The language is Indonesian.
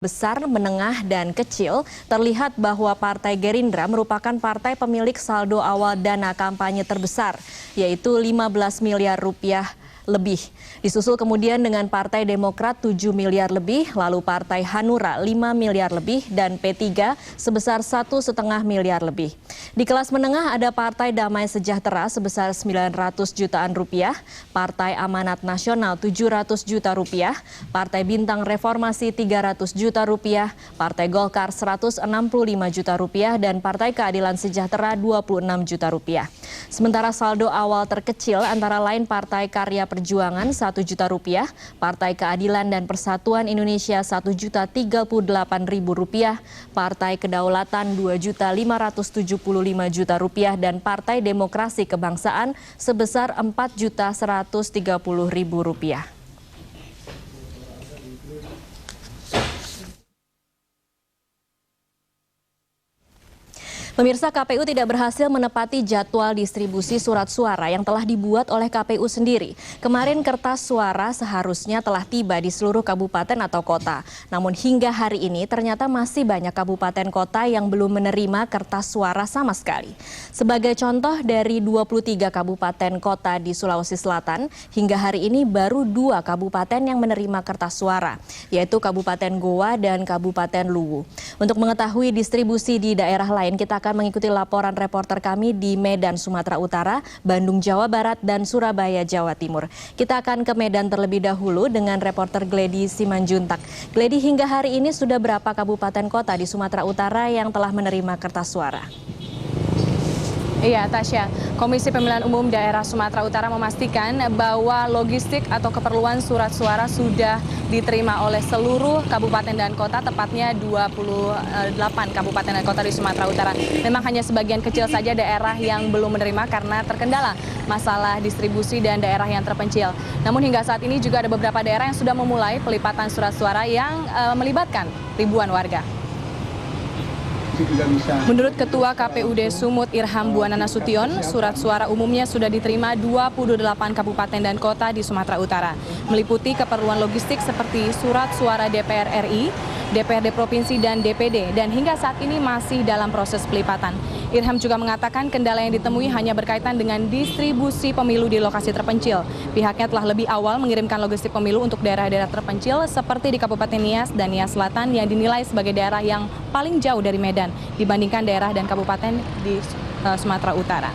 Besar, menengah, dan kecil, terlihat bahwa Partai Gerindra merupakan partai pemilik saldo awal dana kampanye terbesar, yaitu 15 miliar rupiah lebih. Disusul kemudian dengan Partai Demokrat 7 miliar lebih, lalu Partai Hanura 5 miliar lebih, dan P3 sebesar 1,5 miliar lebih. Di kelas menengah ada Partai Damai Sejahtera sebesar 900 jutaan rupiah, Partai Amanat Nasional 700 juta rupiah, Partai Bintang Reformasi 300 juta rupiah, Partai Golkar 165 juta rupiah, dan Partai Keadilan Sejahtera 26 juta rupiah. Sementara saldo awal terkecil antara lain Partai Karya Perjuangan 1 juta rupiah, Partai Keadilan dan Persatuan Indonesia 1.038.000 rupiah, Partai Kedaulatan 2.575 juta rupiah, dan Partai Demokrasi Kebangsaan sebesar 4.130.000 rupiah. Pemirsa, KPU tidak berhasil menepati jadwal distribusi surat suara yang telah dibuat oleh KPU sendiri. Kemarin kertas suara seharusnya telah tiba di seluruh kabupaten atau kota. Namun hingga hari ini ternyata masih banyak kabupaten kota yang belum menerima kertas suara sama sekali. Sebagai contoh, dari 23 kabupaten kota di Sulawesi Selatan, hingga hari ini baru 2 kabupaten yang menerima kertas suara, yaitu Kabupaten Goa dan Kabupaten Luwu. Untuk mengetahui distribusi di daerah lain, kita akan mengikuti laporan reporter kami di Medan, Sumatera Utara, Bandung, Jawa Barat, dan Surabaya, Jawa Timur. Kita akan ke Medan terlebih dahulu dengan reporter Gledi Simanjuntak. Gledi, hingga hari ini sudah berapa kabupaten kota di Sumatera Utara yang telah menerima kertas suara? Iya, Tasya. Komisi Pemilihan Umum Daerah Sumatera Utara memastikan bahwa logistik atau keperluan surat suara sudah diterima oleh seluruh kabupaten dan kota, tepatnya 28 kabupaten dan kota di Sumatera Utara. Memang hanya sebagian kecil saja daerah yang belum menerima karena terkendala masalah distribusi dan daerah yang terpencil. Namun hingga saat ini juga ada beberapa daerah yang sudah memulai pelipatan surat suara yang melibatkan ribuan warga. Menurut Ketua KPUD Sumut Irham Buana Nasution, surat suara umumnya sudah diterima 28 kabupaten dan kota di Sumatera Utara, meliputi keperluan logistik seperti surat suara DPR RI, DPRD Provinsi, dan DPD, dan hingga saat ini masih dalam proses pelipatan. Irham juga mengatakan kendala yang ditemui hanya berkaitan dengan distribusi pemilu di lokasi terpencil. Pihaknya telah lebih awal mengirimkan logistik pemilu untuk daerah-daerah terpencil seperti di Kabupaten Nias dan Nias Selatan yang dinilai sebagai daerah yang paling jauh dari Medan dibandingkan daerah dan kabupaten di Sumatera Utara.